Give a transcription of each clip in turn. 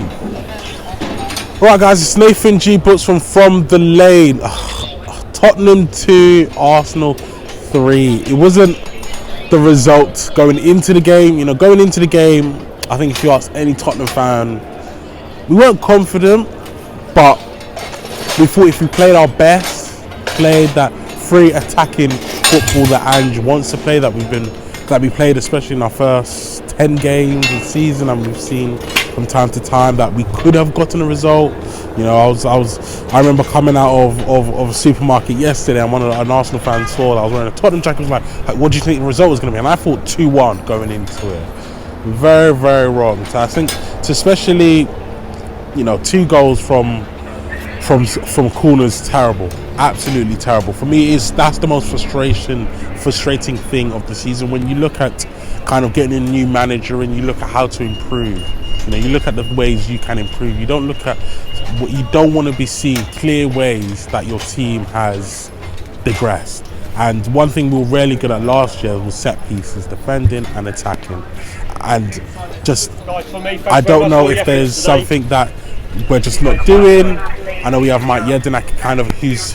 G. Alright guys, it's Nathan G. Books from the Lane. Tottenham 2, Arsenal 3. It wasn't the result going into the game. You know, going into the game, I think if you ask any Tottenham fan, we weren't confident, but we thought if we played our best, played that free attacking football that Ange wants to play, that we played especially in our first 10 games of the season, and we've seen from time to time that we could have gotten a result. You know, I remember coming out of a supermarket yesterday, and an Arsenal fan saw that I was wearing a Tottenham jacket, was like, what do you think the result was going to be? And I thought 2-1 going into it. Very, very wrong. So I think, especially, you know, 2 goals from corners, terrible, absolutely terrible. For me, that's the most frustrating thing of the season. When you look at kind of getting a new manager and you look at how to improve, you know, you look at the ways you can improve. You don't look at what you don't want to be seeing, clear ways that your team has digressed. And one thing we were really good at last year was set pieces, defending and attacking. And just, I don't know if there's something that we're just not doing. I know we have Mike Yedinak, kind of who's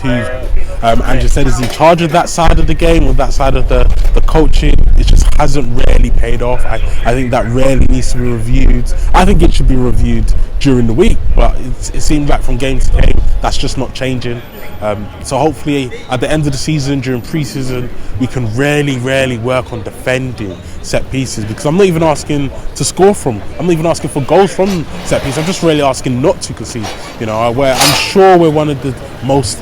Andrew said is in charge of that side of the game, or that side of the coaching. It just hasn't really paid off. I think that really needs to be reviewed. I think it should be reviewed during the week, but it seems like from game to game that's just not changing. So hopefully at the end of the season, during pre-season, we can really work on defending set pieces, because I'm not even asking to score from, I'm not even asking for goals from set pieces. I'm just really asking not to concede. You know, where I'm sure we're one of the most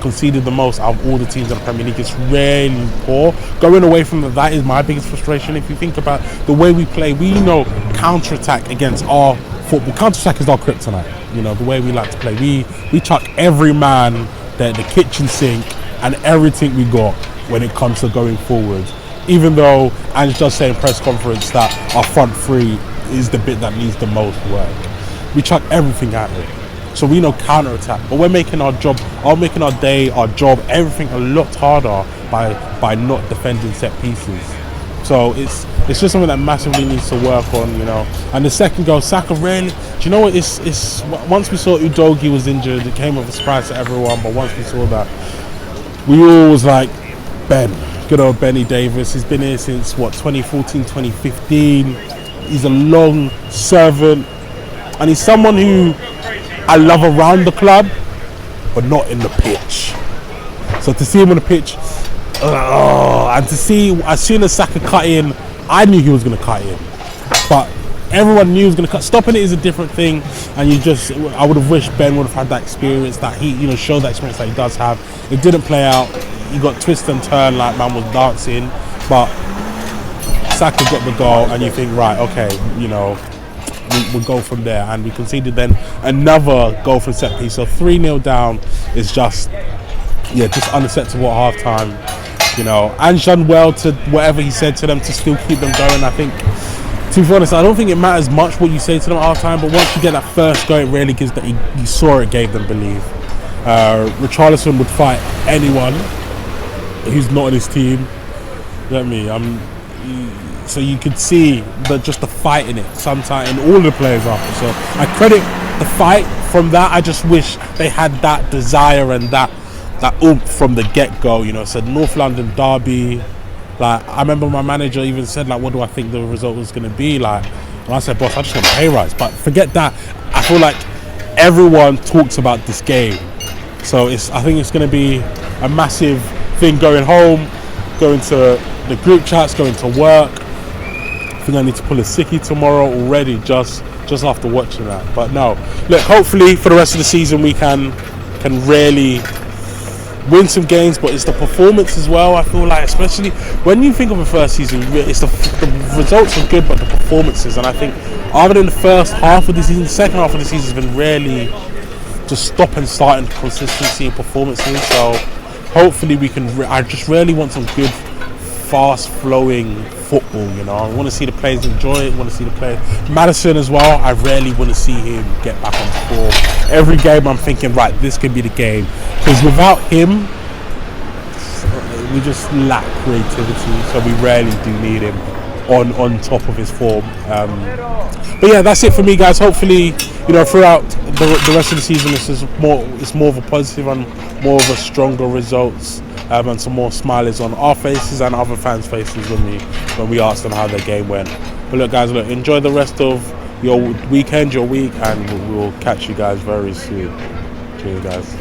conceded the most out of all the teams in the Premier League. It's really poor. Going away from that is my biggest frustration. If you think about the way we play, we know counter-attack against our football. Counter-attack is our kryptonite. You know, the way we like to play. We chuck every man the kitchen sink and everything we got when it comes to going forward. Even though Ange does say in press conference that our front three is the bit that needs the most work, we chuck everything at it. So we know counter-attack, but we're making our job, making our day, our job, everything a lot harder by not defending set pieces. So it's just something that massively needs to work on, you know. And the second goal, Saka really, do you know what? It's once we saw Udogie was injured, it came as a surprise to everyone. But once we saw that, we all was like, good old Benny Davis. He's been here since 2014, 2015. He's a long servant, and he's someone who I love around the club, but not in the pitch. So to see him on the pitch, and to see, as soon as Saka cut in, I knew he was going to cut in, but everyone knew he was going to cut. Stopping it is a different thing, and I would have wished Ben would have had that experience, that he, you know, showed that experience that he does have. It didn't play out. He got twist and turn like man was dancing, but Saka got the goal, and you think, right, okay, you know, we'll go from there. And we conceded then another goal from set piece, so 3-0 down is just unacceptable at half time. You know, Ange done well to whatever he said to them to still keep them going. I think, to be honest, I don't think it matters much what you say to them at half time, but once you get that first goal, it really gives that you saw it gave them belief. Richarlison would fight anyone who's not on his team. You know what I mean? So you could see just the fight in it sometimes, and all the players after. So I credit the fight from that. I just wish they had that desire and that oomph from the get-go. You know, so North London derby. Like, I remember my manager even said, like, what do I think the result was going to be? Like, and I said, boss, I just want a pay rise. But forget that. I feel like everyone talks about this game. So I think it's going to be a massive thing going home, going to the group chats, going to work. I think I need to pull a sickie tomorrow already just after watching that. But no, look, hopefully for the rest of the season we can really win some games, but it's the performance as well. I feel like, especially when you think of the first season, it's the results are good, but the performances. And I think other than the first half of the season, the second half of the season has been really just stop and start in consistency and performances. So hopefully we can. I just really want some good, fast flowing football. You know, I want to see the players enjoy it. I want to see the players. Madison as well. I really want to see him get back on form. Every game I'm thinking, right, this could be the game, because without him we just lack creativity, so we really do need him. on top of his form. But yeah, that's it for me, guys. Hopefully, throughout the rest of the season, it's more of a positive and more of a stronger results, and some more smiles on our faces and other fans' faces when we ask them how their game went. But look, guys, enjoy the rest of your weekend, your week, and we'll catch you guys very soon. Cheers, guys.